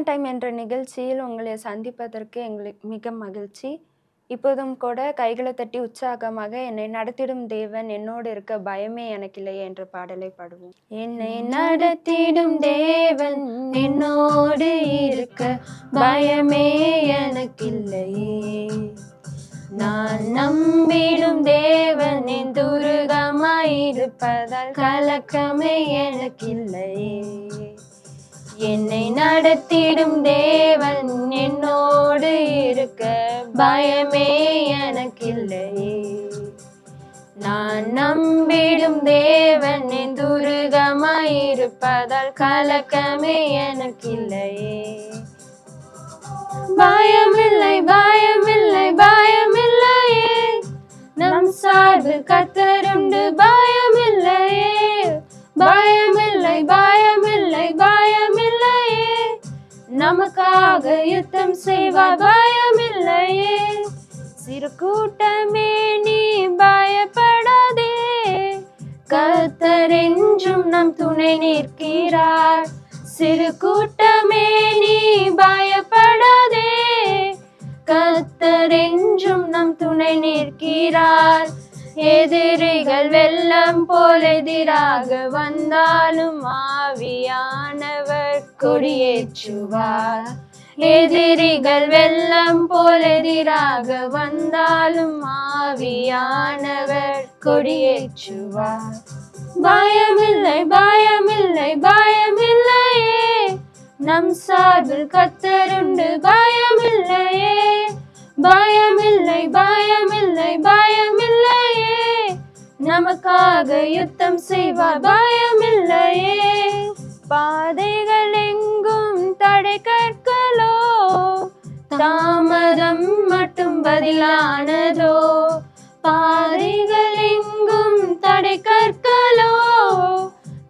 Divine time என்ற நிகழ்ச்சியில் உங்களை சந்திப்பதற்கு எங்களுக்கு மிக மகிழ்ச்சி. இப்போதும் கூட கைகளை தட்டி உற்சாகமாக என்னை நடத்திடும் தேவன் என்னோடு இருக்க பயமே எனக்கில்லையே என்ற பாடலை பாடுவோம். என்னை நடத்திடும் தேவன் என்னோடு இருக்க பயமே எனக்கில்லையே. நான் நம்பிடும் தேவன் என் துருகமாயிருப்பதால் கலக்கமே எனக்கில்லையே. என்னை நடத்திடும் தேவன் என்னோடு இருக்க பயமே எனக்கில்லையே. நான் நம்பிடும் தேவன் என் துருகமாயிருப்பதால் கலக்கமே எனக்கில்லையே. பயமில்லை பயமில்லை பயமில்லையே, நம் சார்பில் கர்த்தருண்டு பயமில்லையே. பயமில்லை பயமில்லை பயமில்லையே, நமக்காக யுத்தம் செய்வார் பயமில்லையே. சிறு கூட்டமே நீ பயப்படாதே, கர்த்தர் என்றும் நம் துணை நிற்கிறார். சிறு கூட்டமே நீ பயப்படாதே, கர்த்தர் என்றும் நம் துணை நிற்கிறார். எதிரிகள் வெள்ளம் போல் எதிராக வந்தாலும் ஆவியானவர் கொடியேற்றுவார். எதிரிகள் வெள்ளம் போல் எதிராக வந்தாலும் ஆவியானவர் கொடியேற்றுவார். பயமில்லை பயமில்லை பயமில்லையே, நம் சார்பில் கர்த்தருண்டு பயமில்லையே. பயமில்லை பயமில்லை பயமில்லையே, நமக்காக யுத்தம் செய்வார் பயமில்லையே. பாதைகள் எங்கும் தடை கற்களோ, தாமதம் மட்டும் பதிலானதோ. பாதைகள் எங்கும் தடை கற்களோ,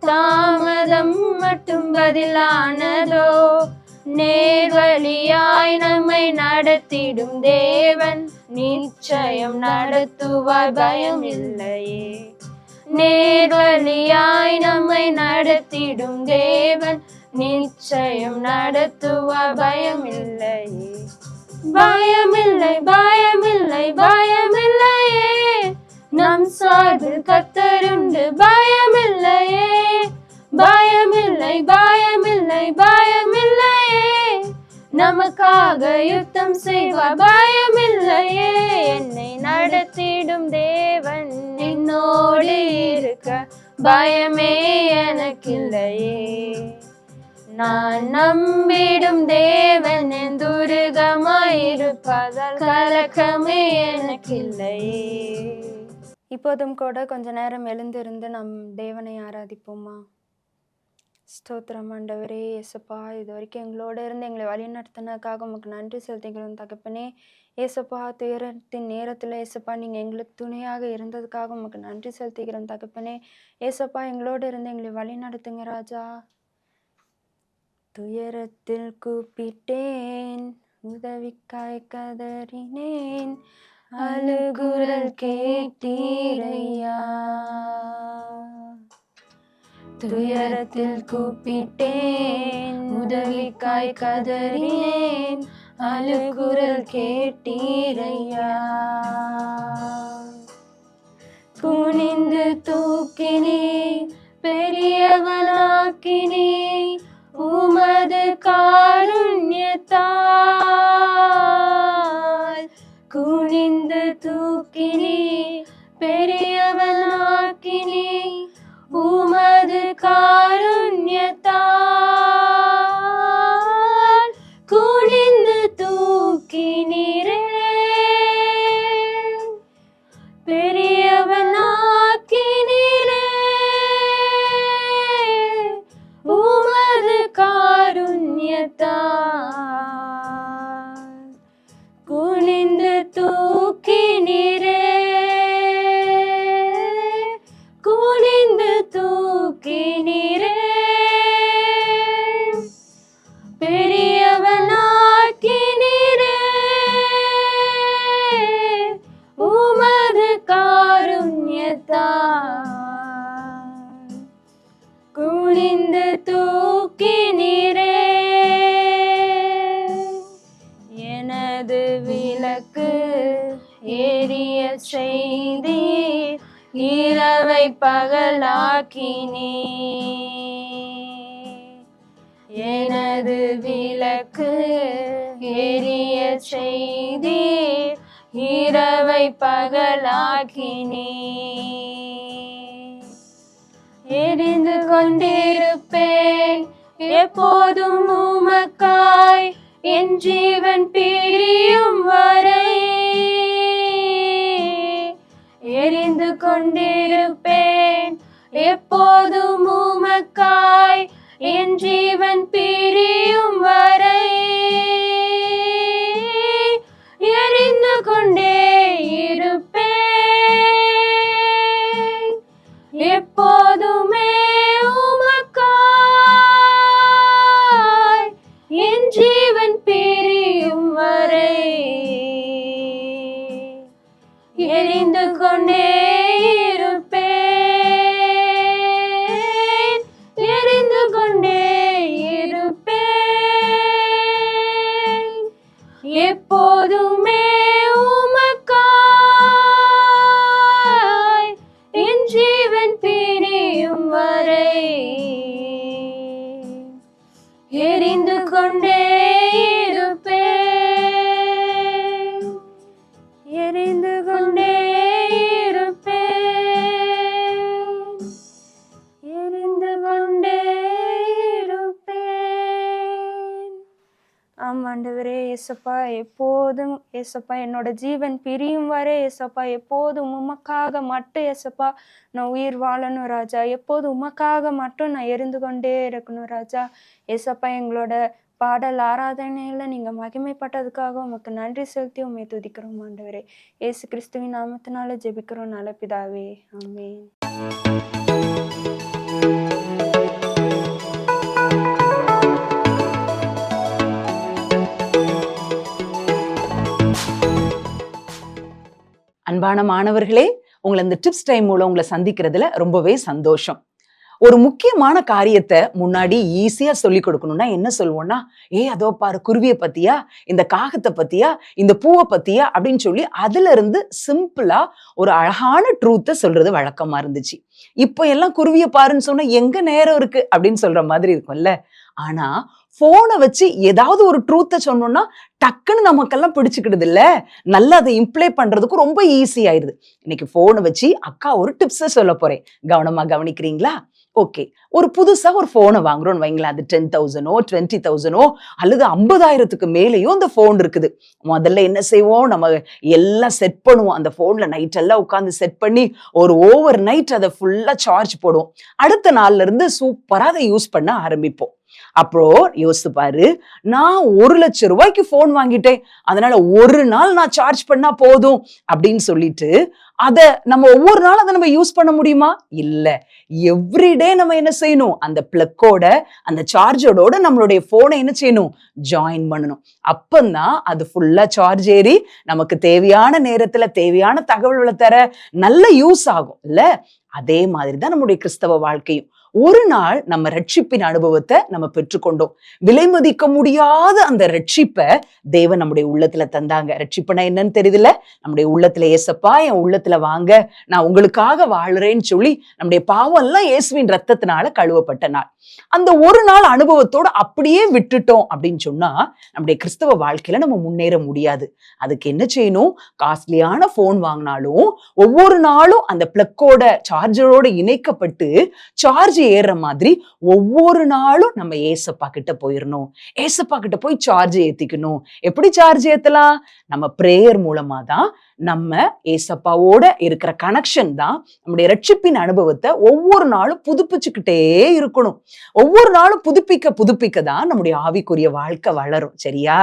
தாமதம் மட்டும் பதிலானதோ. நேர்வழியாய் நம்மை நடத்திடும் தேவன் நிச்சயம் நடத்துவார் பயம் இல்லையே. நேர்வழியாய் நம்மை நடத்திடும் தேவன் நிச்சயம் நடத்துவார் பயம் இல்லையே. பயமில்லை பயமில்லை பயமில்லையே, நம் சார்பில் கர்த்தருண்டு பயமில்லையே. பயமில்லை பயமில்லை பயமில்லையே, நமக்காக யுத்தம் செய்வார் பயமில்லையே. என்னை நடத்திடும் தேவன் என்னோடு இருக்க பயமே எனக்கில்லையே. நான் நம்பிடும் தேவன் என் துருகமாயிருப்பதால் கலக்கமே எனக்கில்லையே. இப்போதும் கூட கொஞ்ச நேரம் எழுந்திருந்து நம் தேவனை ஆராதிப்போமா? ஸ்தோத்திரம் ஆண்டவரே. ஏசப்பா, இது வரைக்கும் எங்களோட இருந்து எங்களை வழி நடத்தினதுக்காக உமக்கு நன்றி செலுத்துகிறோம் தகப்பனே. ஏசப்பா, துயரத்தின் நேரத்தில் ஏசப்பா நீங்கள் எங்களுக்கு துணையாக இருந்ததுக்காக உமக்கு நன்றி செலுத்துகிறோம் தகப்பனே. ஏசப்பா, எங்களோட இருந்து எங்களை வழி நடத்துங்க ராஜா. துயரத்தில் கூப்பிட்டேன், உதவிக்காய் கதறினேன், அழுகுரல் கேட்டீரையா. துயரத்தில் கூப்பிட்டேன், உதவிக்காய் கதறினேன், அழுகுரல் கேட்டீரையா. குனிந்து தூக்கினே பெரியவனாக்கினே, உமது காருண்யத்தால். குனிந்து தூக்கினே பெரியவனாக்கினே, உமது காருண்யத்தால். குனிந்து தூக்கினீரே பெரியவனாக்கினீரே, உமது காருண்யத்தால். செய்தீர், இரவை பகலாக்கினீர். எனது விளக்கு எரிய செய்தீர், இரவை பகலாக்கினீர். எரிந்து கொண்டிருப்பேன் எப்போதும் உமக்காய், என் ஜீவன் பிரியும் வரை. எரிந்து கொண்டிருப்பேன் எப்போதும் உமக்காய், என் ஜீவன் பிரியும் வரை. எரிந்து கொண்டே இருப்பேன் எப்போதுமே உமக்காய், என் ஜீவன் பிரியும் வரை. எரிந்து கொண்டே இருப்பேன், எரிந்து கொண்டே இருப்பேன் எப்போதுமே உமக்காய், என் ஜீவன் பிரியும் வரை. எரிந்து கொண்டே இருப்பேன், எரிந்து கொண்டே இருப்பேன், எரிந்து கொண்டே இருப்பேன். ஆமாண்டவரே ஏசப்பா, எப்போதும் ஏசப்பா என்னோட ஜீவன் பிரியும் வரை ஏசப்பா எப்போதும் உமக்காக மட்டும் ஏசப்பா நான் உயிர் வாழணும் ராஜா. எப்போதும் உமக்காக மட்டும் நான் எரிந்து கொண்டே இருக்கணும் ராஜா. ஏசப்பா எங்களோட பாடல் ஆராதனையில நீங்க மகிமைப்பட்டதுக்காக உமக்கு நன்றி செலுத்தி உண்மை துதிக்கிறோம் ஆண்டவரே. இயேசு கிறிஸ்துவின் நாமத்தினால ஜெபிக்கிறோம் நல்ல பிதாவே, ஆமென். அன்பான மாணவர்களே, உங்களை இந்த டிப்ஸ் டைம் மூலம் உங்களை சந்திக்கிறதுல ரொம்பவே சந்தோஷம். ஒரு முக்கியமான காரியத்தை முன்னாடி ஈஸியா சொல்லி கொடுக்கணும்னா என்ன சொல்லுவோம்னா, அதோ பாரு குருவியை பத்தியா, இந்த காகத்தை பத்தியா, இந்த பூவை பத்தியா அப்படின்னு சொல்லி அதுல இருந்து சிம்பிளா ஒரு அழகான ட்ரூத்தை சொல்றது வழக்கமா இருந்துச்சு. இப்ப எல்லாம் குருவியை பாருன்னு சொன்னா எங்க நேரம் இருக்கு அப்படின்னு சொல்ற மாதிரி இருக்கும்ல. ஆனா போனை வச்சு ஏதாவது ஒரு ட்ரூத்தை சொன்னோம்னா டக்குன்னு நமக்கெல்லாம் பிடிச்சுக்கிடுது இல்ல, நல்லா அதை இம்ப்ளை பண்றதுக்கு ரொம்ப ஈஸி ஆயிடுது. இன்னைக்கு போனை வச்சு அக்கா ஒரு டிப்ஸ சொல்ல போறேன், கவனமா கவனிக்கிறீங்களா? ஓகே, ஒரு புதுசா ஒரு போனை வாங்குறோம்னு வைங்களேன். அது 10,000 20,000 அல்லது 50,000க்கு மேலேயும் அந்த போன் இருக்குது. முதல்ல என்ன செய்வோம், நம்ம எல்லாம் செட் பண்ணுவோம். அந்த போன்ல நைட் எல்லாம் உட்காந்து செட் பண்ணி ஒரு ஓவர் நைட் அதை ஃபுல்லா சார்ஜ் போடுவோம். அடுத்த நாள்ல இருந்து சூப்பரா அதை யூஸ் பண்ண ஆரம்பிப்போம். அப்புறம் யோசித்து பாரு, நான் 1,00,000 ரூபாய்க்கு போன் வாங்கிட்டேன், அதனால ஒரு நாள் நான் சார்ஜ் பண்ணா போதும் அப்படின்னு சொல்லிட்டு அதை நம்ம ஒவ்வொரு நாள் அதை நம்ம யூஸ் பண்ண முடியுமா? இல்ல. எவ்ரிடே நம்ம என்ன செய்யணும், அந்த பிளக்கோட அந்த சார்ஜரோட நம்மளுடைய போனை என்ன செய்யணும், ஜாயின் பண்ணணும். அப்பந்தான் அது ஃபுல்லா சார்ஜ் ஏறி நமக்கு தேவையான நேரத்துல தேவையான தகவல்களை தர நல்ல யூஸ் ஆகும் இல்ல. அதே மாதிரிதான் நம்முடைய கிறிஸ்தவ வாழ்க்கையும். ஒரு நாள் நம்ம ரட்சிப்பின் அனுபவத்தை நம்ம பெற்றுக்கொண்டோம். விலை மதிக்க முடியாத அந்த ரட்சிப்பை தேவன் நம்முடைய உள்ளத்துல தந்தாங்க. ரட்சிப்புனா என்னன்னு தெரியுதுல, நம்முடைய உள்ளத்துல ஏசப்பா என் உள்ளத்துல வாங்க, நான் உங்களுக்காக வாழுறேன்னு சொல்லி நம்முடைய பாவம் எல்லாம் இயேசுவின் ரத்தத்தினால கழுவப்பட்ட நாள். அந்த ஒரு நாள் அனுபவத்தோட அப்படியே விட்டுட்டோம் அப்படின்னு சொன்னா நம்முடைய கிறிஸ்தவ வாழ்க்கையில நம்ம முன்னேற முடியாது. அதுக்கு என்ன செய்யணும், காஸ்ட்லியான போன் வாங்கினாலும் ஒவ்வொரு நாளும் அந்த பிளக்கோட சார்ஜரோட இணைக்கப்பட்டு சார்ஜ் ஏறுற மாதிரி ஒவ்வொரு நாளும் நம்ம ஏசப்பா கிட்ட போயிடணும். ஏசப்பா கிட்ட போய் சார்ஜ் ஏத்திக்கணும். எப்படி சார்ஜ் ஏத்தலாம்? நம்ம பிரேயர் மூலமா தான். நம்ம ஏசப்பாவோட இருக்கிற கனெக்ஷன் தான் நம்முடைய ரட்சிப்பின் அனுபவத்தை ஒவ்வொரு நாளும் புதுப்பிச்சுக்கிட்டே இருக்கணும். ஒவ்வொரு நாளும் புதுப்பிக்க தான் நம்முடைய ஆவிக்குரிய வாழ்க்கை வளரும். சரியா?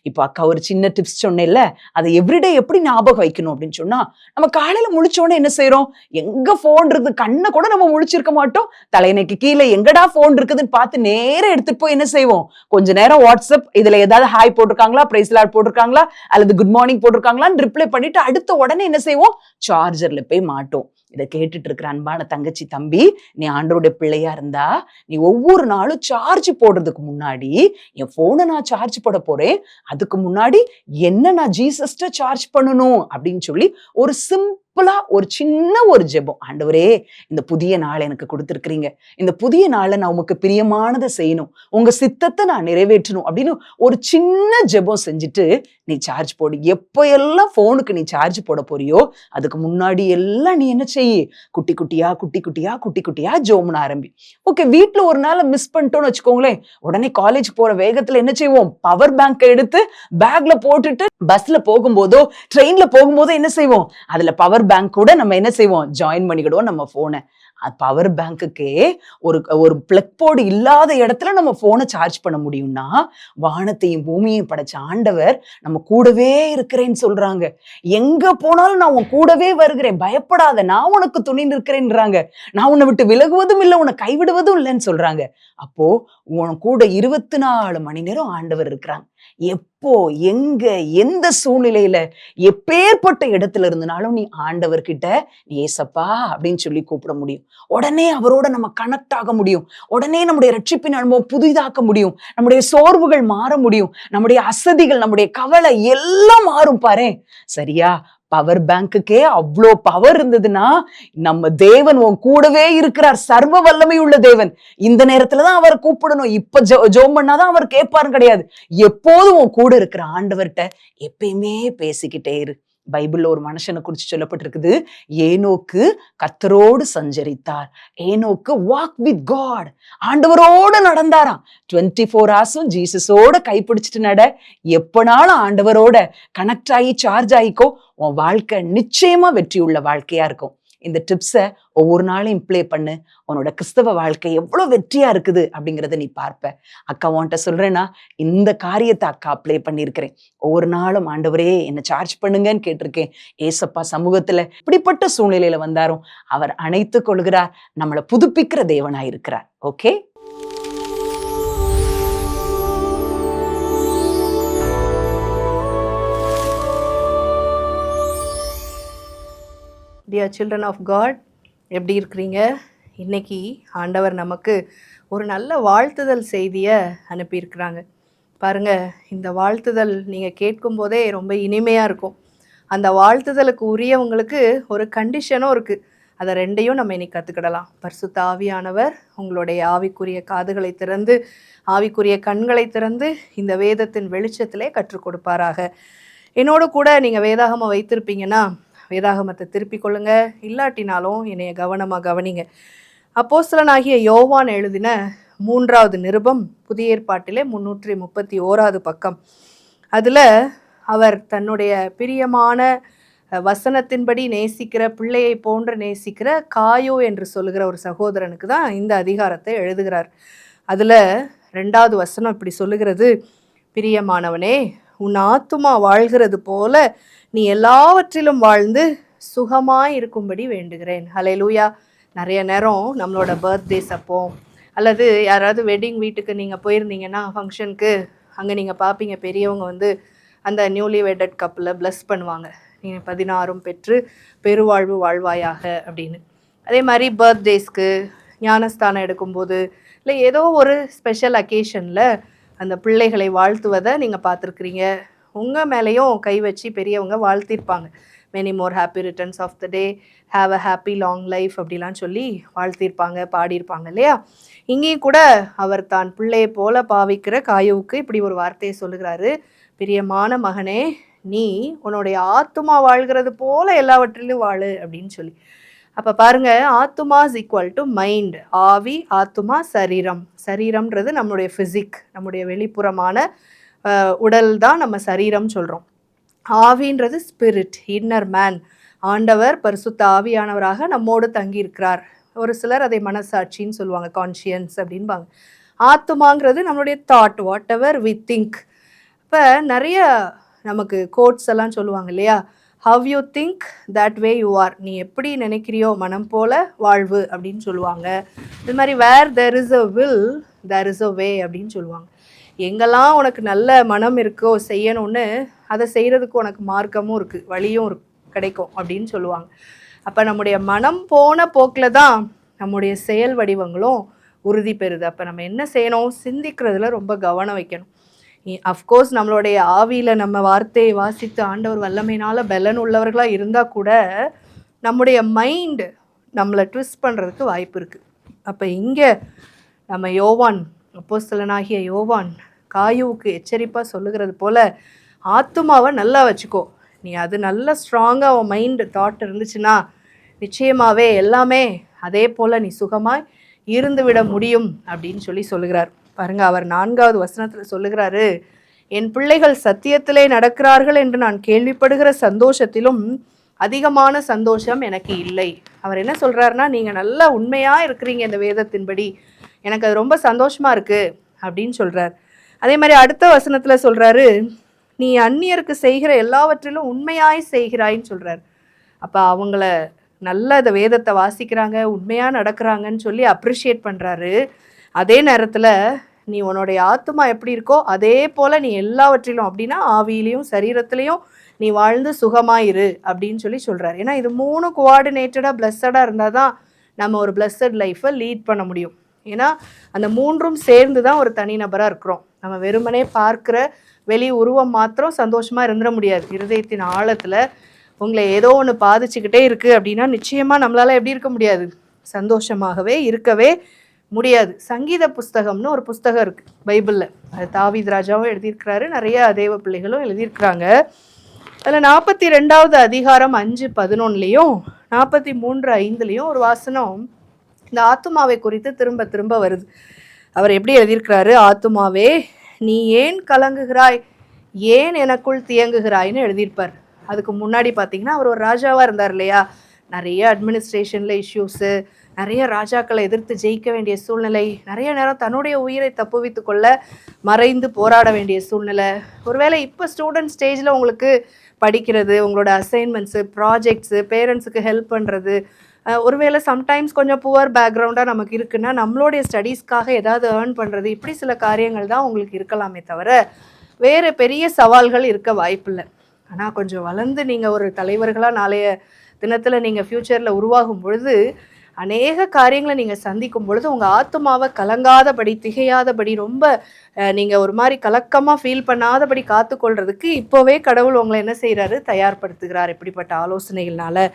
இப்போ அக்கா ஒரு சின்ன டிப்ஸ் சொன்னேன்ல, அதை எவ்ரிடே எப்படி ஞாபகம் வைக்கணும் அப்படின்னு சொன்னா, நம்ம காலையில முழிச்சோடனே என்ன செய்யறோம், எங்க போன் இருக்கு, கண்ணை கூட நம்ம முழிச்சிருக்க மாட்டோம். தலையணைக்கு கீழே எங்கடா போன் இருக்குதுன்னு பார்த்து நேரம் எடுத்துட்டு போய் என்ன செய்வோம், கொஞ்ச நேரம் வாட்ஸ்அப் இதுல ஏதாவது ஹாய் போட்டிருக்காங்களா, பிரைஸ் லார்ட் போட்டிருக்காங்களா அல்லது குட் மார்னிங் போட்டிருக்காங்களான்னு ரிப்ளை பண்ணிட்டு அடுத்த உடனே என்ன செய்வோம், சார்ஜர்ல போய் மாட்டோம். இதை கேட்டுட்டு இருக்கிற அன்பான தங்கச்சி தம்பி, நீ ஆண்டவருடைய பிள்ளையா இருந்தா நீ ஒவ்வொரு நாளும் சார்ஜ் போடுறதுக்கு முன்னாடி, என் போனை நான் சார்ஜ் போட போறேன், அதுக்கு முன்னாடி என்ன நான் ஜீசஸ்ட சார்ஜ் பண்ணணும் அப்படின்னு சொல்லி ஒரு சிம்பிளா ஒரு சின்ன ஒரு ஜெபம், ஆண்டவரே இந்த புதிய நாள் எனக்கு கொடுத்துருக்கிறீங்க, இந்த புதிய நாளை நான் உமக்கு பிரியமானதை செய்யணும், உங்க சித்தத்தை நான் நிறைவேற்றணும் அப்படின்னு ஒரு சின்ன ஜெபம் செஞ்சுட்டு நீ சார்ஜ் போடு. எப்போ எல்லாம் போனுக்கு நீ சார்ஜ் போட போறியோ அதுக்கு முன்னாடி எல்லாம் நீ என்ன செய்யி, குட்டி குட்டியா குட்டி குட்டியா குட்டி குட்டியா ஜோம்னு ஆரம்பி. ஓகே, வீட்டுல ஒரு நாள் மிஸ் பண்ணிட்டோம்னு வச்சுக்கோங்களேன், உடனே காலேஜ் போற வேகத்துல என்ன செய்வோம், பவர் பேங்க் எடுத்து பேக்ல போட்டுட்டு பஸ்ல போகும்போதோ ட்ரெயின்ல போகும்போதோ என்ன செய்வோம், அதுல பவர் பேங்க் கூட நம்ம என்ன செய்வோம், ஜாயின் பண்ணிக்கிடுவோம் நம்ம போனை. பவர் பேங்குக்கே ஒரு பிளக் போர்டு இல்லாத இடத்துல நம்ம போனை சார்ஜ் பண்ண முடியும்னா, வானத்தையும் பூமியையும் படைச்ச ஆண்டவர் நம்ம கூடவே இருக்கிறேன்னு சொல்றாங்க. எங்க போனாலும் நான் உன் கூடவே வருகிறேன், பயப்படாத, நான் உனக்கு துணை நிற்கிறேன்றாங்க. நான் உன்னை விட்டு விலகுவதும் இல்லை, உன்னை கைவிடுவதும் இல்லைன்னு சொல்றாங்க. அப்போ உன் கூட 24 மணி நேரம் ஆண்டவர் இருக்கிறாங்க. எப்போ, எங்க, எந்த சூழ்நிலையில, எப்பேற்பட்ட இடத்துல இருந்தனாலும் நீ ஆண்டவர்கிட்ட நீ ஏசப்பா அப்படின்னு சொல்லி கூப்பிட முடியும். உடனே அவரோட நம்ம கனெக்ட் ஆக முடியும். உடனே நம்முடைய ரட்சிப்பின் அனுபவம் புதிதாக்க முடியும். நம்முடைய சோர்வுகள் மாற முடியும். நம்முடைய அசதிகள், நம்முடைய கவலை எல்லாம் மாறும் பாரு. சரியா? பவர் பேங்குக்கே அவ்வளோ பவர் இருந்ததுன்னா, நம்ம தேவன் உன் கூடவே இருக்கிறார், சர்வ வல்லமை உள்ள தேவன். இந்த நேரத்துலதான் அவர் கூப்பிடணும், இப்ப ஜோம் பண்ணாதான் அவர் கேட்பாரு கிடையாது. எப்போதும் உன் கூட இருக்கிற ஆண்டவர்கிட்ட எப்பயுமே பேசிக்கிட்டே இரு. பைபிள்ல ஒரு மனுஷனை குறிச்சு சொல்லப்பட்டிருக்குது, ஏனோக்கு கர்த்தரோடு சஞ்சரித்தார். ஏனோக்கு வாக் வித் காட், ஆண்டவரோடு நடந்தாராம். 24 ஹவர்ஸும் ஜீசஸோட கைப்பிடிச்சிட்டு நட. எப்பனாலும் ஆண்டவரோட கனெக்ட் ஆகி சார்ஜ் ஆகிக்கோ, உன் வாழ்க்கை நிச்சயமா வெற்றி உள்ள வாழ்க்கையா இருக்கும். இந்த டிப்ஸை ஒவ்வொரு நாளும் இம்ப்ளே பண்ணு. உன்னோட கிறிஸ்தவ வாழ்க்கை எவ்வளவு வெற்றியா இருக்குது அப்படிங்கிறத நீ பார்ப்ப. அக்கா உன்கிட்ட சொல்றேன்னா, இந்த காரியத்தை அக்கா அப்ளை பண்ணியிருக்கிறேன். ஒவ்வொரு நாளும் ஆண்டவரே என்ன சார்ஜ் பண்ணுங்கன்னு கேட்டிருக்கேன். ஏசப்பா சமூகத்துல இப்படிப்பட்ட சூழ்நிலையில வந்தாரும் அவர் அணைத்து கொள்கிறார், நம்மளை புதுப்பிக்கிற தேவனாயிருக்கிறார். Okay, dear children of God, எப்படி இருக்கிறீங்க? இன்னைக்கு ஆண்டவர் நமக்கு ஒரு நல்ல வாழ்த்துதல் செய்தியை அனுப்பியிருக்கிறாங்க. பாருங்க, இந்த வாழ்த்துதல் நீங்கள் கேட்கும் போதே ரொம்ப இனிமையாக இருக்கும். அந்த வாழ்த்துதலுக்கு உரியவங்களுக்கு ஒரு கண்டிஷனும் இருக்குது. அதை ரெண்டையும் நம்ம இன்னைக்கு கற்றுக்கிடலாம். பரிசுத்த ஆவியானவர் உங்களுடைய ஆவிக்குரிய காதுகளை திறந்து, ஆவிக்குரிய கண்களை திறந்து இந்த வேதத்தின் வெளிச்சத்திலே கற்றுக் கொடுப்பாராக. என்னோடு கூட நீங்கள் வேதாகமம் வைத்திருப்பீங்கன்னா வேதாகமத்தை திருப்பி கொள்ளுங்க, இல்லாட்டினாலும் என்னைய கவனமாக கவனிங்க. அப்போஸ்தலனாகிய யோவான் எழுதின 3வது நிருபம், புதிய ஏற்பாட்டிலே 331வது பக்கம். அதில் அவர் தன்னுடைய பிரியமான வசனத்தின்படி நேசிக்கிற, பிள்ளையை போன்று நேசிக்கிற காயோ என்று சொல்லுகிற ஒரு சகோதரனுக்கு தான் இந்த அதிகாரத்தை எழுதுகிறார். அதில் 2வது வசனம் இப்படி சொல்லுகிறது, பிரியமானவனே, உன் ஆத்துமா வாழ்கிறது போல நீ எல்லாவற்றிலும் வாழ்ந்து சுகமாய் இருக்கும்படி வேண்டுகிறேன். ஹல்லேலூயா. நிறைய நேரம் நம்மளோட பர்த்டேஸ் அப்போ, அல்லது யாராவது வெட்டிங் வீட்டுக்கு நீங்கள் போயிருந்தீங்கன்னா ஃபங்க்ஷனுக்கு, அங்கே நீங்கள் பார்ப்பீங்க பெரியவங்க வந்து அந்த நியூலி வெட்டட் கப்பில் ப்ளஸ் பண்ணுவாங்க, நீங்கள் 16 பெற்று பெருவாழ்வு வாழ்வாயாக அப்படின்னு. அதே மாதிரி பர்த்டேஸ்க்கு, ஞானஸ்தானம் எடுக்கும்போது, இல்லை ஏதோ ஒரு ஸ்பெஷல் அக்கேஷனில் அந்த பிள்ளைகளை வாழ்த்துவதை நீங்கள் பார்த்துருக்குறீங்க. உங்கள் மேலேயும் கை வச்சு பெரியவங்க வாழ்த்திருப்பாங்க. Many more happy returns of the day, have a happy long life அப்படிலாம் சொல்லி வாழ்த்திருப்பாங்க, பாடியிருப்பாங்க இல்லையா? இங்கேயும் கூட அவர் தான் பிள்ளையை போல பாவிக்கிற காயுவுக்கு இப்படி ஒரு வார்த்தையை சொல்லுகிறாரு, பிரியமான மகனே, நீ உன்னுடைய ஆத்துமா வாழ்கிறது போல எல்லாவற்றிலும் வாழு அப்படின்னு சொல்லி. அப்போ பாருங்க, ஆத்துமா இஸ் ஈக்குவல் டு மைண்ட். ஆவி, ஆத்துமா, சரீரம். சரீரம்ன்றது நம்மளுடைய ஃபிசிக், நம்முடைய வெளிப்புறமான உடல் தான் நம்ம சரீரம் சொல்கிறோம். ஆவின்றது ஸ்பிரிட், இன்னர் மேன். ஆண்டவர் பரிசுத்த ஆவியானவராக நம்மோடு தங்கியிருக்கிறார். ஒரு சிலர் அதை மனசாட்சின்னு சொல்லுவாங்க, கான்ஷியன்ஸ் அப்படின்பாங்க. ஆத்துமாங்கிறது நம்மளுடைய thought, whatever we think. இப்போ நிறைய நமக்கு கோட்ஸ் எல்லாம் சொல்லுவாங்க இல்லையா, how you think that way you are. நீ எப்படி நினைக்கிறியோ மனம் போல வாழ்வு அப்படின்னு சொல்லுவாங்க. இது மாதிரி where there is a will there is a way அப்படின்னு சொல்லுவாங்க. எங்கெல்லாம் உனக்கு நல்ல மனம் இருக்கோ செய்யணும்னு, அதை செய்கிறதுக்கு உனக்கு மார்க்கமும் இருக்குது, வழியும் கிடைக்கும் அப்படின்னு சொல்லுவாங்க. அப்போ நம்முடைய மனம் போன போக்கில் தான் நம்முடைய செயல் வடிவங்களும் உறுதி பெறுது. அப்போ நம்ம என்ன செய்யணும்? சிந்திக்கிறதுல ரொம்ப கவனம் வைக்கணும். அஃப்கோர்ஸ் நம்மளுடைய ஆவியில் நம்ம வார்த்தையை வாசித்து ஆண்டவர் வல்லமையினால் பலன் உள்ளவர்களாக இருந்தால் கூட நம்முடைய மைண்டு நம்மளை ட்விஸ்ட் பண்ணுறதுக்கு வாய்ப்பு இருக்குது. அப்போ இங்கே நம்ம யோவான், அப்போஸ்தலனாகிய யோவான் காயுவுக்கு எச்சரிப்பாக சொல்லுகிறது போல், ஆத்துமாவை நல்லா வச்சுக்கோ. நீ அது நல்லா ஸ்ட்ராங்காக உன் மைண்டு தாட் இருந்துச்சுன்னா நிச்சயமாகவே எல்லாமே அதே போல் நீ சுகமாய் இருந்து விட முடியும் அப்படின்னு சொல்லுகிறார். பாருங்க, அவர் 4வது வசனத்தில் சொல்லுகிறாரு, என் பிள்ளைகள் சத்தியத்திலே நடக்கிறார்கள் என்று நான் கேள்விப்படுகிற சந்தோஷத்திலும் அதிகமான சந்தோஷம் எனக்கு இல்லை. அவர் என்ன சொல்கிறாருன்னா, நீங்கள் நல்லா உண்மையாக இருக்கிறீங்க இந்த வேதத்தின்படி, எனக்கு அது ரொம்ப சந்தோஷமாக இருக்குது அப்படின்னு சொல்கிறார். அதே மாதிரி அடுத்த வசனத்தில் சொல்கிறாரு, நீ அந்நியருக்கு செய்கிற எல்லாவற்றிலும் உண்மையாய் செய்கிறாயின்னு சொல்கிறார். அப்போ அவங்கள நல்ல இந்த வேதத்தை வாசிக்கிறாங்க, உண்மையாக நடக்கிறாங்கன்னு சொல்லி அப்ரிஷியேட் பண்ணுறாரு. அதே நேரத்தில் நீ உன்னுடைய ஆத்துமா எப்படி இருக்கோ அதே போல் நீ எல்லாவற்றிலும், அப்படின்னா ஆவியிலையும் சரீரத்துலேயும் நீ வாழ்ந்து சுகமாயிரு அப்படின்னு சொல்கிறார். ஏன்னா இது 3 கோஆர்டினேட்டடாக பிளஸ்ஸடாக இருந்தால் தான் நம்ம ஒரு பிளஸ்ஸட் லைஃப்பை லீட் பண்ண முடியும். ஏன்னா அந்த 3ம் சேர்ந்து தான் ஒரு தனிநபராக இருக்கிறோம். நம்ம வெறுமனே பார்க்குற வெளி உருவம் மாத்திரம் சந்தோஷமாக இருந்துட முடியாது. இருதயத்தின் ஆழத்தில் உங்களை ஏதோ ஒன்று பாதிச்சுக்கிட்டே இருக்குது அப்படின்னா நிச்சயமாக நம்மளால் எப்படி இருக்க முடியாது? சந்தோஷமாகவே இருக்கவே முடியாது. சங்கீத புஸ்தகம்னு ஒரு புஸ்தகம் இருக்குது பைபிளில். அது தாவீது ராஜாவும் எழுதியிருக்கிறாரு, நிறைய தேவ பிள்ளைகளும் எழுதியிருக்கிறாங்க. அதில் 42வது அதிகாரம் 5:11 43:5 ஒரு வாசனம் இந்த ஆத்துமாவை குறித்து திரும்ப திரும்ப வருது. அவர் எப்படி எழுதியிருக்கிறாரு? ஆத்துமாவே நீ ஏன் கலங்குகிறாய், ஏன் எனக்குள் தியங்குகிறாய்ன்னு எழுதியிருப்பார். அதுக்கு முன்னாடி பார்த்தீங்கன்னா அவர் ஒரு ராஜாவாக இருந்தார் இல்லையா? நிறைய அட்மினிஸ்ட்ரேஷனில் இஷ்யூஸு, நிறைய ராஜாக்களை எதிர்த்து ஜெயிக்க வேண்டிய சூழ்நிலை, நிறைய நேரம் தன்னுடைய உயிரை தப்புவித்து கொள்ள மறைந்து போராட வேண்டிய சூழ்நிலை. ஒருவேளை இப்போ ஸ்டூடெண்ட் ஸ்டேஜில் உங்களுக்கு படிக்கிறது, உங்களோட அசைன்மெண்ட்ஸு, ப்ராஜெக்ட்ஸு, பேரண்ட்ஸுக்கு ஹெல்ப் பண்ணுறது, ஒருவேளை சம்டைம்ஸ் கொஞ்சம் புவர் பேக்ரவுண்டாக நமக்கு இருக்குன்னா நம்மளுடைய ஸ்டடீஸ்க்காக ஏதாவது ஏர்ன் பண்ணுறது, இப்படி சில காரியங்கள் தான் உங்களுக்கு இருக்கலாமே தவிர வேறு பெரிய சவால்கள் இருக்க வாய்ப்பில்லை. ஆனால் கொஞ்சம் வளர்ந்து நீங்கள் ஒரு தலைவர்களாக நாளைய தினத்தில் நீங்கள் ஃப்யூச்சரில் உருவாகும் பொழுது அநேக காரியங்களை நீங்கள் சந்திக்கும் பொழுது உங்கள் ஆத்துமாவை கலங்காதபடி, திகையாதபடி, ரொம்ப நீங்கள் ஒரு மாதிரி கலக்கமாக ஃபீல் பண்ணாதபடி காத்துக்கொள்றதுக்கு இப்போவே கடவுள் உங்களை என்ன செய்கிறாரு? தயார்படுத்துகிறார். இப்படிப்பட்ட ஆலோசனைகள்னால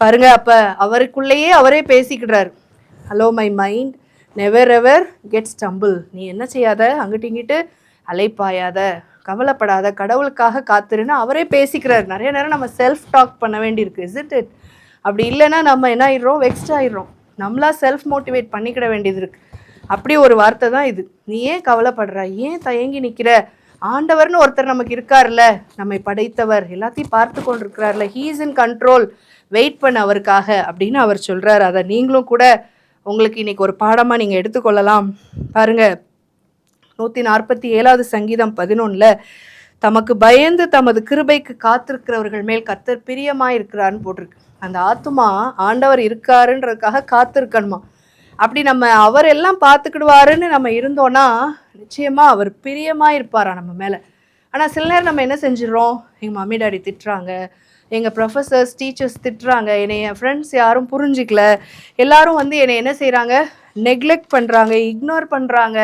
பாருங்க. அப்போ அவருக்குள்ளேயே அவரே பேசிக்கிடுறாரு. Hello my mind, never ever get stumble. நீ என்ன செய்யாத, அங்கிட்டு இங்கிட்டு அலைப்பாயாத, கவலைப்படாத, கடவுளுக்காக காத்துருன்னு அவரே பேசிக்கிறார். நிறைய நேரம் நம்ம செல்ஃப் டாக் பண்ண வேண்டியிருக்கு. Is it? அப்படி இல்லைன்னா நம்ம என்ன ஆயிடுறோம்? வெக்ஸ்ட் ஆயிடுறோம். நம்மளா செல்ஃப் மோட்டிவேட் பண்ணிக்கிட வேண்டியது இருக்குது. அப்படி ஒரு வார்த்தை தான் இது. நீ ஏன் கவலைப்படுற, ஏன் தயங்கி நிற்கிற? ஆண்டவர்னு ஒருத்தர் நமக்கு இருக்கார்ல, நம்மை படைத்தவர், எல்லாத்தையும் பார்த்து கொண்டு இருக்கிறார்ல, he is in control, wait பண்ண அவருக்காக அப்படின்னு அவர் சொல்கிறார். அதை நீங்களும் கூட உங்களுக்கு இன்னைக்கு ஒரு பாடமாக நீங்கள் எடுத்துக்கொள்ளலாம். பாருங்கள், 147வது சங்கீதம் 11 தமக்கு பயந்து தமது கிருபைக்கு காத்திருக்கிறவர்கள் மேல் கர்த்தர் பிரியமாக இருக்கிறான்னு போட்டிருக்கு. அந்த ஆத்துமா ஆண்டவர் இருக்காருன்றதுக்காக காத்திருக்கணுமா. அப்படி நம்ம அவர் எல்லாம் பார்த்துக்கிடுவாருன்னு நம்ம இருந்தோன்னா நிச்சயமாக அவர் பிரியமாக இருப்பாரா நம்ம மேலே. ஆனால் சில நேரம் நம்ம என்ன செஞ்சிடறோம்? எங்கள் மம்மி டாடி திட்டுறாங்க, எங்கள் ப்ரொஃபஸர்ஸ் டீச்சர்ஸ் திட்டுறாங்க, என்னை என் ஃப்ரெண்ட்ஸ் யாரும் புரிஞ்சிக்கல, எல்லாரும் என்னை என்ன செய்கிறாங்க? நெக்லெக்ட் பண்ணுறாங்க, இக்னோர் பண்ணுறாங்க,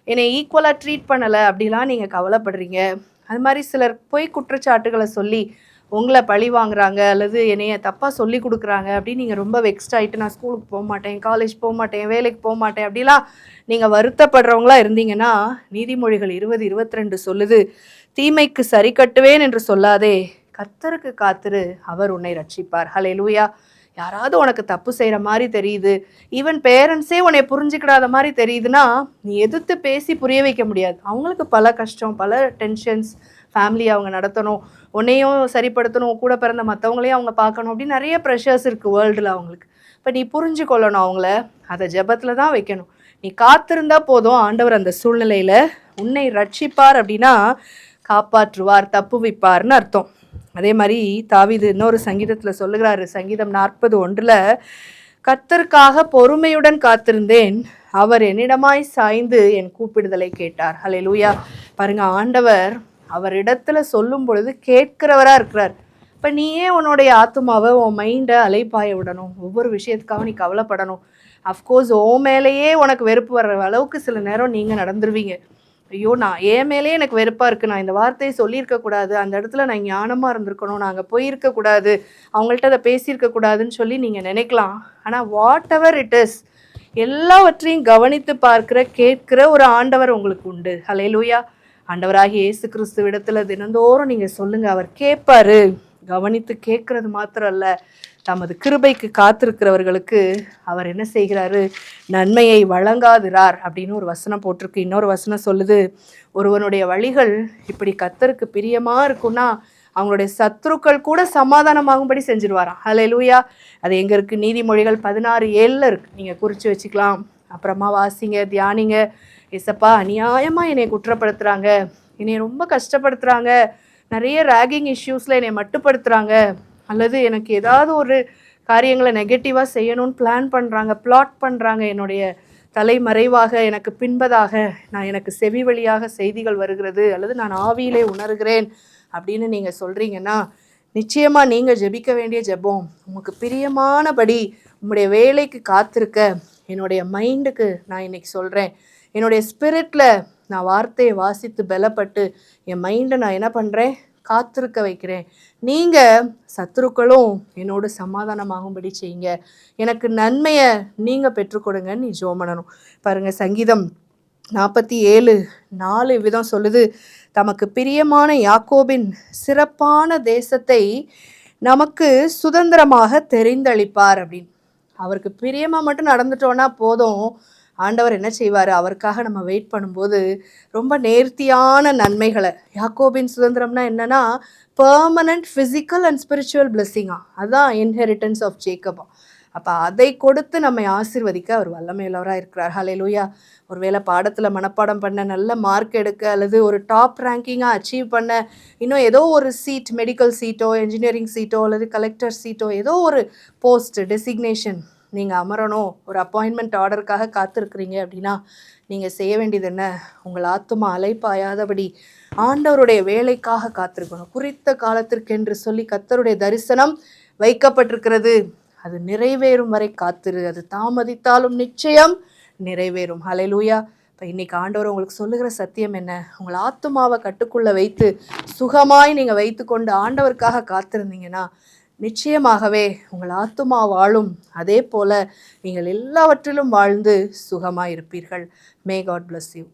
என்னை ஈக்குவலாக ட்ரீட் பண்ணலை, அப்படிலாம் நீங்கள் கவலைப்படுறீங்க. அது மாதிரி சிலர் பொய் குற்றச்சாட்டுகளை சொல்லி உங்களை பழி வாங்குறாங்க, அல்லது என்னைய தப்பாக சொல்லி கொடுக்குறாங்க அப்படின்னு நீங்கள் ரொம்ப வெக்ஸ்ட் ஆகிட்டு நான் ஸ்கூலுக்கு போக மாட்டேன், காலேஜ் போக மாட்டேன், வேலைக்கு போக மாட்டேன் அப்படிலாம் நீங்கள் வருத்தப்படுறவங்களா இருந்தீங்கன்னா நீதிமொழிகள் 20:22 சொல்லுது, தீமைக்கு சரி கட்டுவேன் என்று சொல்லாதே, கர்த்தருக்கு காத்திரு, அவர் உன்னை ரட்சிப்பார். ஹல்லேலூயா. யாராவது உனக்கு தப்பு செய்கிற மாதிரி தெரியுது, ஈவன் பேரண்ட்ஸே உன்னை புரிஞ்சுக்கிடாத மாதிரி தெரியுதுன்னா நீ எதிர்த்து பேசி புரிய வைக்க முடியாது. அவங்களுக்கு பல கஷ்டம், பல டென்ஷன்ஸ், ஃபேமிலியை அவங்க நடத்தணும், உன்னையும் சரிப்படுத்தணும், கூட பிறந்த மற்றவங்களையும் அவங்க பார்க்கணும், அப்படின்னு நிறைய ப்ரெஷர்ஸ் இருக்குது வேர்ல்டில் அவங்களுக்கு. இப்போ நீ புரிஞ்சு கொள்ளணும் அவங்கள, அதை ஜெபத்தில் தான் வைக்கணும். நீ காத்திருந்தா போதும், ஆண்டவர் அந்த சூழ்நிலையில் உன்னை ரட்சிப்பார், அப்படின்னா காப்பாற்றுவார், தப்புவிப்பார்னு அர்த்தம். அதே மாதிரி தாவீது இன்னொரு சங்கீதத்தில் சொல்லுகிறாரு, சங்கீதம் 40:1 கர்த்தருக்காக பொறுமையுடன் காத்திருந்தேன், அவர் என்னிடமாய் சாய்ந்து என் கூப்பிடுதலை கேட்டார். ஹல்லேலூயா. பாருங்க, ஆண்டவர் அவரிடத்துல சொல்லும் பொழுது கேட்கிறவராக இருக்கிறார். இப்போ நீயே உன்னுடைய ஆத்மாவை, உன் மைண்டை அலைப்பாய விடணும், ஒவ்வொரு விஷயத்துக்காக நீ கவலைப்படணும். அஃப்கோர்ஸ் உன் மேலேயே உனக்கு வெறுப்பு வர்ற அளவுக்கு சில நேரம் நீங்கள் நடந்துருவீங்க. ஐயோ, நான் என் மேலேயே எனக்கு வெறுப்பாக இருக்குது, நான் இந்த வார்த்தையை சொல்லியிருக்கக்கூடாது, அந்த இடத்துல நான் ஞானமாக இருந்திருக்கணும், நான் அங்கே போயிருக்கக்கூடாது, அவங்கள்ட்ட அதை பேசியிருக்கக்கூடாதுன்னு சொல்லி நீங்கள் நினைக்கலாம். ஆனால் வாட் எவர் இட் இஸ், எல்லாவற்றையும் கவனித்து பார்க்கிற, கேட்கிற ஒரு ஆண்டவர் உங்களுக்கு உண்டு. ஹல்லேலூயா. ஆண்டவராகிய இயேசு கிறிஸ்துவிடத்துல தினந்தோறும் நீங்கள் சொல்லுங்கள், அவர் கேட்பாரு. கவனித்து கேட்கறது மாத்திரம் அல்ல, தமது கிருபைக்கு காத்திருக்கிறவர்களுக்கு அவர் என்ன செய்கிறாரு, நன்மையை வழங்காதிரார் அப்படின்னு ஒரு வசனம் போட்டிருக்கு. இன்னொரு வசனம் சொல்லுது, ஒருவனுடைய வழிகள் இப்படி கர்த்தருக்கு பிரியமா இருக்குன்னா அவங்களுடைய சத்துருக்கள் கூட சமாதானமாகும்படி செஞ்சிருவாராம். ஹல்லேலூயா. அது எங்கே இருக்குது? நீதிமொழிகள் 16:7 இருக்குது, நீங்கள் குறித்து வச்சுக்கலாம். அப்புறமா வாசிங்க, தியானிங்க. ஏசப்பா, அநியாயமாக என்னை குற்றப்படுத்துகிறாங்க, என்னை ரொம்ப கஷ்டப்படுத்துகிறாங்க, நிறைய ரேகிங் இஷ்யூஸில் என்னை மட்டுப்படுத்துகிறாங்க, அல்லது எனக்கு ஏதாவது ஒரு காரியங்களை நெகட்டிவாக செய்யணும்னு பிளான் பண்ணுறாங்க, பிளாட் பண்ணுறாங்க, என்னுடைய தலைமறைவாக எனக்கு பின்பதாக நான் எனக்கு செவி வழியாக செய்திகள் வருகிறது, அல்லது நான் ஆவியிலே உணர்கிறேன் அப்படின்னு நீங்கள் சொல்கிறீங்கன்னா, நிச்சயமாக நீங்கள் ஜெபிக்க வேண்டிய ஜெபம், உமக்கு பிரியமானபடி உங்களுடைய வேலைக்கு காத்திருக்க என்னுடைய மைண்டுக்கு நான் இன்னைக்கு சொல்கிறேன், என்னுடைய ஸ்பிரிட்டில் நான் வார்த்தையை வாசித்து பலப்பட்டு என் மைண்டை நான் என்ன பண்ணுறேன், காத்திருக்க வைக்கிறேன். நீங்கள் சத்துருக்களும் என்னோடு சமாதானமாகும்படி செய்யுங்க, எனக்கு நன்மையை நீங்கள் பெற்றுக்கொடுங்கன்னு நீ ஜெபம் பண்ணணும். பாருங்கள், சங்கீதம் 47:4 விதம் சொல்லுது, தமக்கு பிரியமான யாக்கோபின் சிறப்பான தேசத்தை நமக்கு சுதந்திரமாக தெரிந்தளிப்பார் அப்படின்னு. அவருக்கு பிரியமாக மட்டும் நடந்துட்டோன்னா போதும், ஆண்டவர் என்ன செய்வார், அவருக்காக நம்ம வெயிட் பண்ணும்போது ரொம்ப நேர்த்தியான நன்மைகளை. யாக்கோபின் சுதந்திரம்னா என்னன்னா, பெர்மனன்ட் ஃபிசிக்கல் அண்ட் ஸ்பிரிச்சுவல் பிளெஸ்ஸிங்கா, அதுதான் இன்ஹெரிட்டன்ஸ் ஆஃப் ஜேக்கபா. அப்போ அதை கொடுத்து நம்மை ஆசீர்வதிக்க அவர் வல்லமையுள்ளவராக இருக்கிறார். ஹல்லேலூயா. ஒருவேளை பாடத்தில் மனப்பாடம் பண்ண, நல்ல மார்க் எடுக்க, அல்லது ஒரு டாப் ரேங்கிங்காக அச்சீவ் பண்ண, இன்னும் ஏதோ ஒரு சீட், மெடிக்கல் சீட்டோ, என்ஜினியரிங் சீட்டோ, அல்லது கலெக்டர் சீட்டோ, ஏதோ ஒரு போஸ்ட் டெசிக்னேஷன் நீங்கள் அமரணும், ஒரு அப்பாயின்மெண்ட் ஆர்டருக்காக காத்திருக்கிறீங்க அப்படின்னா நீங்கள் செய்ய வேண்டியது என்ன, உங்கள் ஆத்துமா அலைப்பாயாதபடி ஆண்டவருடைய வேலைக்காக காத்திருக்கணும். குறித்த காலத்திற்கென்று சொல்லி கர்த்தருடைய தரிசனம் வைக்கப்பட்டிருக்கிறது, அது நிறைவேறும் வரை காத்திரு, அது தாமதித்தாலும் நிச்சயம் நிறைவேறும். ஹல்லேலூயா. இப்போ இன்றைக்கி ஆண்டவர் உங்களுக்கு சொல்லுகிற சத்தியம் என்ன, உங்கள் ஆத்துமாவை கட்டுக்குள்ளே வைத்து சுகமாய் நீங்கள் வைத்து கொண்டு ஆண்டவருக்காக காத்திருந்தீங்கன்னா நிச்சயமாகவே உங்கள் ஆத்துமா வாழும், அதே போல் நீங்கள் எல்லாவற்றிலும் வாழ்ந்து சுகமாக இருப்பீர்கள். May God bless you.